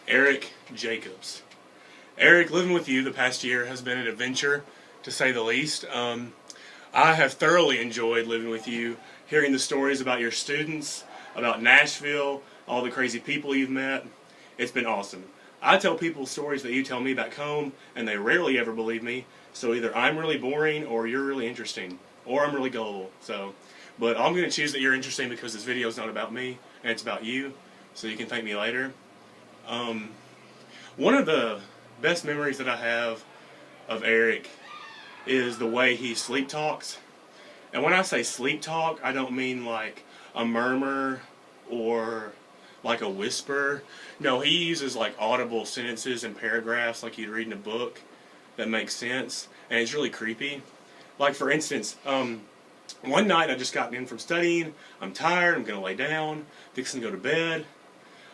Eric Jacobs. Eric, living with you the past year has been an adventure, to say the least. I have thoroughly enjoyed living with you, hearing the stories about your students, about Nashville, all the crazy people you've met. It's been awesome. I tell people stories that you tell me back home, and they rarely ever believe me. So either I'm really boring, or you're really interesting, or I'm really gullible. But I'm going to choose that you're interesting because this video is not about me, and it's about you. So you can thank me later. One of the best memories that I have of Eric is the way he sleep talks. And when I say sleep talk, I don't mean like a murmur or like a whisper. No, he uses like audible sentences and paragraphs like you'd read in a book that make sense, and it's really creepy. Like for instance, one night I just gotten in from studying, I'm tired, I'm going to lay down, fixing to go to bed.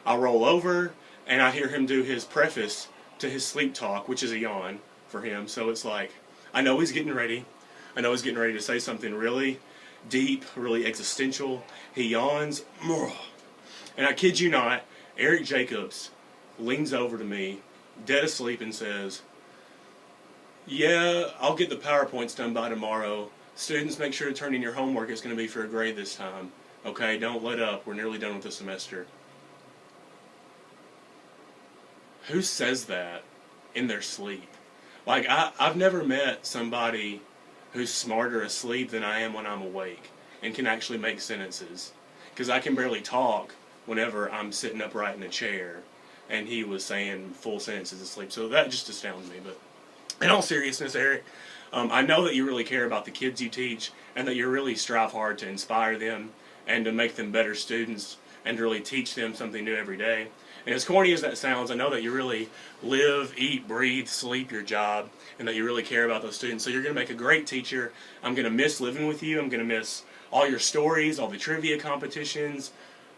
I roll over, and I hear him do his preface to his sleep talk, which is a yawn for him. So it's like, I know he's getting ready. I know he's getting ready to say something really deep, really existential. He yawns, and I kid you not, Eric Jacobs leans over to me, dead asleep, and says, "Yeah, I'll get the PowerPoints done by tomorrow. Students, make sure to turn in your homework. It's going to be for a grade this time. Okay, don't let up. We're nearly done with the semester." Who says that in their sleep? Like, I've never met somebody who's smarter asleep than I am when I'm awake and can actually make sentences. Because I can barely talk whenever I'm sitting upright in a chair, and he was saying full sentences asleep. So that just astounds me. But in all seriousness, Eric, I know that you really care about the kids you teach, and that you really strive hard to inspire them and to make them better students and to really teach them something new every day. And as corny as that sounds, I know that you really live, eat, breathe, sleep your job, and that you really care about those students. So you're going to make a great teacher. I'm going to miss living with you. I'm going to miss all your stories, all the trivia competitions,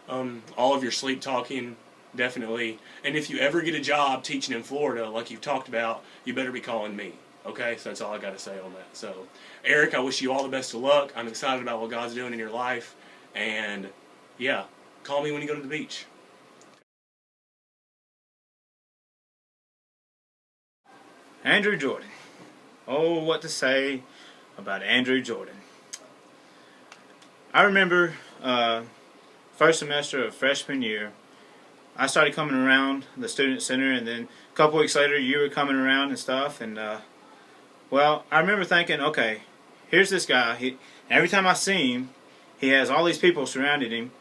all of your sleep talking, definitely. And if you ever get a job teaching in Florida, like you've talked about, you better be calling me. Okay, so that's all I got to say on that. So, Eric, I wish you all the best of luck. I'm excited about what God's doing in your life. And, yeah, call me when you go to the beach. Andrew Jordan. Oh, what to say about Andrew Jordan. I remember first semester of freshman year, I started coming around the student center, and then a couple weeks later you were coming around and stuff, and well, I remember thinking, okay, here's this guy. Every time I see him, he has all these people surrounding him,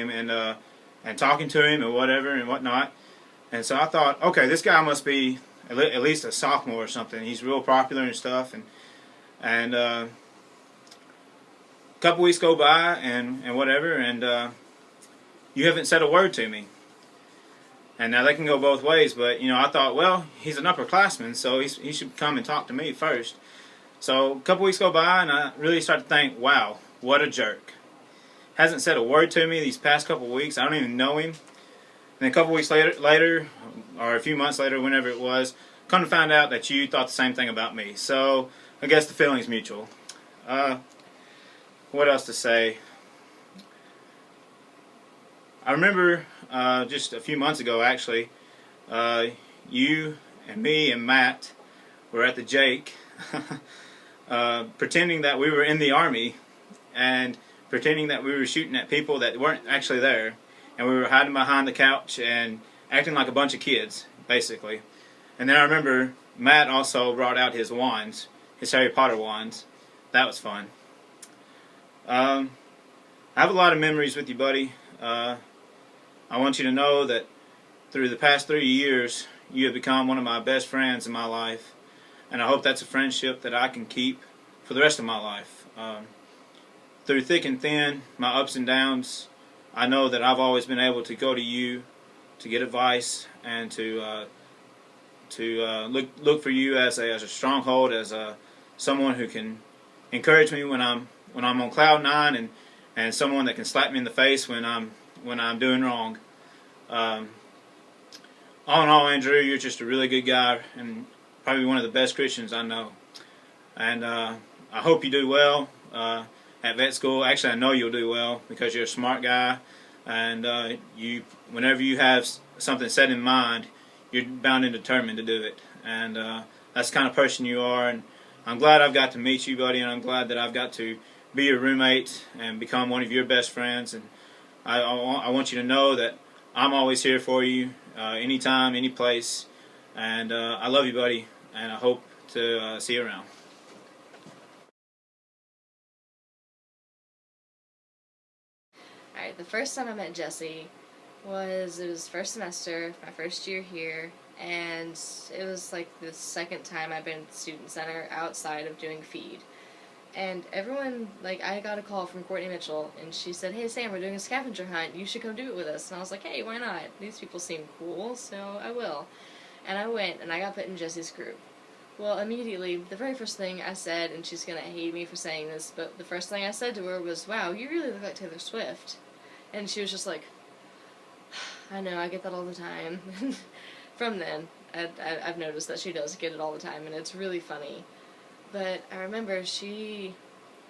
and talking to him and whatever and whatnot. And so I thought, okay, this guy must be at least a sophomore or something. He's real popular and stuff. And a couple weeks go by and whatever, and you haven't said a word to me. And now they can go both ways, but I thought, well, he's an upperclassman, so he should come and talk to me first. So a couple weeks go by, and I really start to think, wow, what a jerk. Hasn't said a word to me these past couple weeks. I don't even know him. And a couple weeks later, or a few months later, whenever it was, come to find out that you thought the same thing about me. So I guess the feeling's mutual. What else to say? I remember just a few months ago, actually, you and me and Matt were at the Jake pretending that we were in the Army and pretending that we were shooting at people that weren't actually there. And we were hiding behind the couch and acting like a bunch of kids, basically. And then I remember Matt also brought out his wands, his Harry Potter wands. That was fun. I have a lot of memories with you, buddy. I want you to know that through the past 3 years, you have become one of my best friends in my life. And I hope that's a friendship that I can keep for the rest of my life. Through thick and thin, my ups and downs, I know that I've always been able to go to you to get advice and to look for you as a stronghold, as someone who can encourage me when I'm on cloud nine, and someone that can slap me in the face when I'm doing wrong. All in all, Andrew, you're just a really good guy and probably one of the best Christians I know. And I hope you do well at vet school. Actually, I know you'll do well because you're a smart guy. and whenever you have something set in mind, you're bound and determined to do it. And that's the kind of person you are. And I'm glad I've got to meet you, buddy, and I'm glad that I've got to be your roommate and become one of your best friends. And I want you to know that I'm always here for you, anytime, any place. And I love you, buddy, and I hope to see you around. Alright, the first time I met Jesse it was first semester, my first year here, and it was like the second time I've been at the student center outside of doing feed. And everyone, like, I got a call from Courtney Mitchell, and she said, "Hey Sam, we're doing a scavenger hunt, you should come do it with us." And I was like, "Hey, why not? These people seem cool, so I will." And I went, and I got put in Jesse's group. Well, immediately, the very first thing I said, and she's gonna hate me for saying this, but the first thing I said to her was, "Wow, you really look like Taylor Swift." And she was just like, "I know, I get that all the time." From then, I've noticed that she does get it all the time, and it's really funny. But I remember she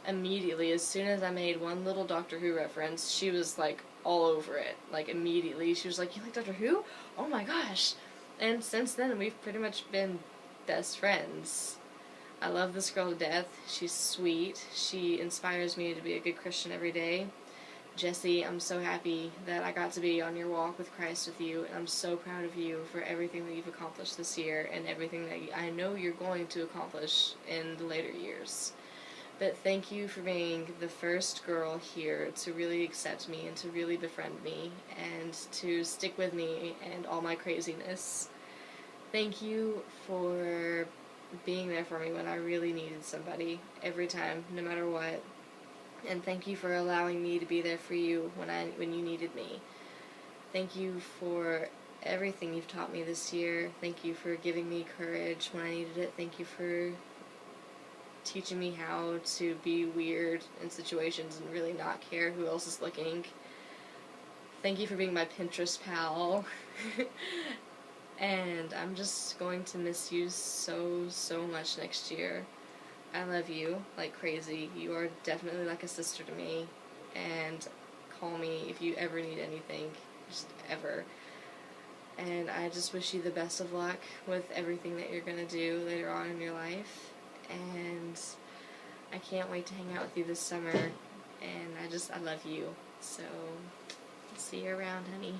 immediately, as soon as I made one little Doctor Who reference, she was like all over it. Like immediately, she was like, "You like Doctor Who? Oh my gosh." And since then, we've pretty much been best friends. I love this girl to death. She's sweet. She inspires me to be a good Christian every day. Jesse, I'm so happy that I got to be on your walk with Christ with you, and I'm so proud of you for everything that you've accomplished this year and everything that I know you're going to accomplish in the later years. But thank you for being the first girl here to really accept me and to really befriend me and to stick with me and all my craziness. Thank you for being there for me when I really needed somebody, every time, no matter what. And thank you for allowing me to be there for you when you needed me. Thank you for everything you've taught me this year. Thank you for giving me courage when I needed it. Thank you for teaching me how to be weird in situations and really not care who else is looking. Thank you for being my Pinterest pal. And I'm just going to miss you so, so much next year. I love you like crazy. You are definitely like a sister to me. And call me if you ever need anything. Just ever. And I just wish you the best of luck with everything that you're going to do later on in your life. And I can't wait to hang out with you this summer. And I love you. So, see you around, honey.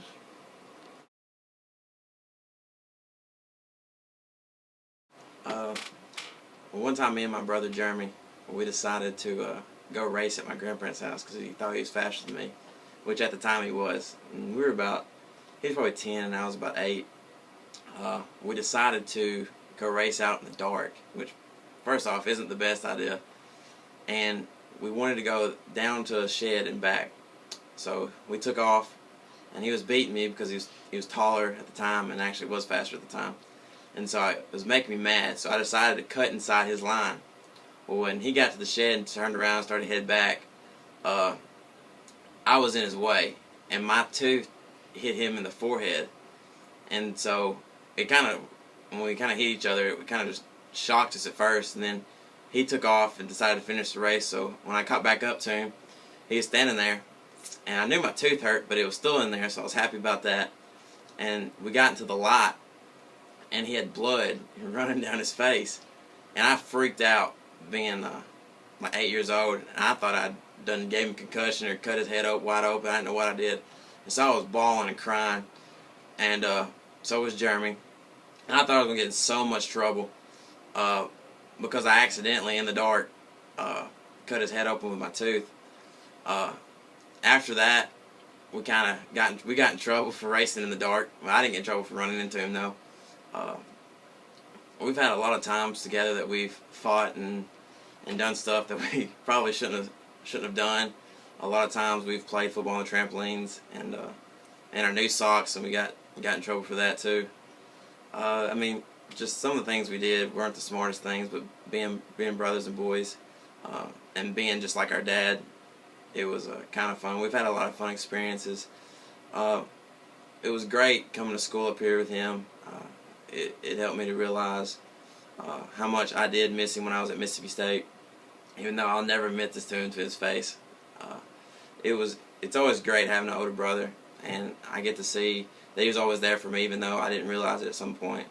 One time, me and my brother Jeremy, we decided to go race at my grandparents' house because he thought he was faster than me, which at the time he was. And he was probably 10 and I was about 8. We decided to go race out in the dark, which first off isn't the best idea. And we wanted to go down to a shed and back. So we took off, and he was beating me because he was taller at the time and actually was faster at the time. And so it was making me mad, so I decided to cut inside his line. Well, when he got to the shed and turned around and started to head back, I was in his way, and my tooth hit him in the forehead. And so when we kind of hit each other, it kind of just shocked us at first, and then he took off and decided to finish the race. So when I caught back up to him, he was standing there, and I knew my tooth hurt, but it was still in there, so I was happy about that. And we got into the light, and he had blood running down his face, and I freaked out, being like 8 years old, and I thought I'd gave him a concussion or cut his head wide open. I didn't know what I did, and so I was bawling and crying, and so was Jeremy, and I thought I was going to get in so much trouble because I accidentally, in the dark, cut his head open with my tooth. After that, we got in trouble for racing in the dark. Well, I didn't get in trouble for running into him, though. We've had a lot of times together that we've fought and done stuff that we probably shouldn't have done. A lot of times we've played football on the trampolines and our new socks, and we got in trouble for that too. I mean, just some of the things we did weren't the smartest things, but being brothers and boys, and being just like our dad, it was kind of fun. We've had a lot of fun experiences. It was great coming to school up here with him. It helped me to realize how much I did miss him when I was at Mississippi State, even though I'll never admit this to him to his face. It was it's always great having an older brother, and I get to see that he was always there for me, even though I didn't realize it at some point.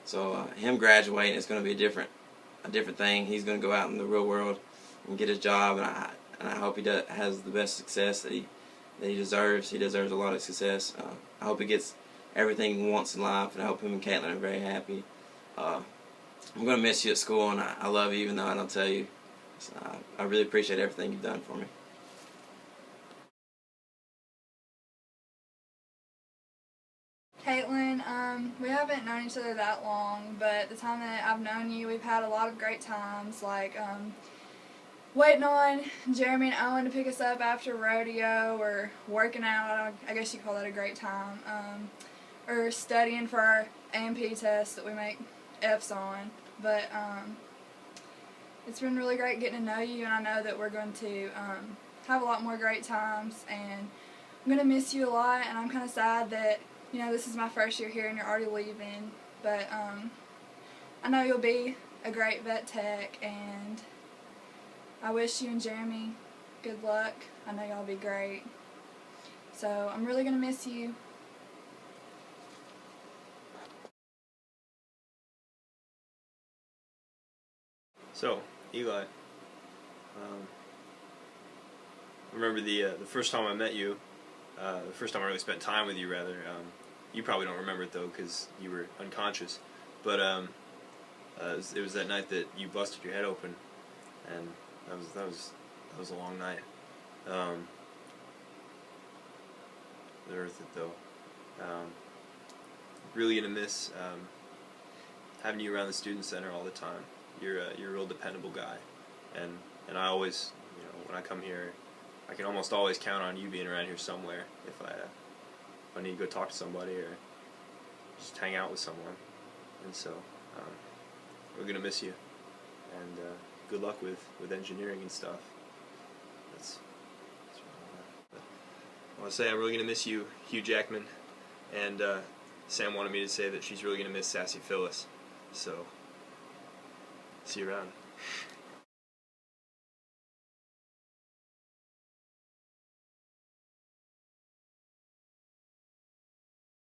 So him graduating is going to be a different thing. He's going to go out in the real world and get his job, and I hope he has the best success that he deserves. He deserves a lot of success. I hope he gets everything he wants in life, and I hope him and Caitlin are very happy. I'm going to miss you at school, and I love you even though I don't tell you. So, I really appreciate everything you've done for me. Caitlin, we haven't known each other that long, but the time that I've known you, we've had a lot of great times, like waiting on Jeremy and Owen to pick us up after rodeo, or working out, I guess you call that a great time, or studying for our A&P test that we make F's on. But it's been really great getting to know you, and I know that we're going to have a lot more great times, and I'm going to miss you a lot, and I'm kind of sad that, you know, this is my first year here and you're already leaving, but I know you'll be a great vet tech, and I wish you and Jeremy good luck. I know y'all be great. So I'm really going to miss you. So, Eli, I remember the first time I met you, the first time I really spent time with you, rather. You probably don't remember it, though, because you were unconscious. But it was that night that you busted your head open, and that was a long night. Worth it, though. Really gonna miss having you around the student center all the time. You're a real dependable guy, and I always, you know, when I come here, I can almost always count on you being around here somewhere if I need to go talk to somebody or just hang out with someone. And so we're gonna miss you, and good luck with engineering and stuff. That's what I want to say. I'm really gonna miss you, Hugh Jackman, and Sam wanted me to say that she's really gonna miss Sassy Phyllis. So see you around.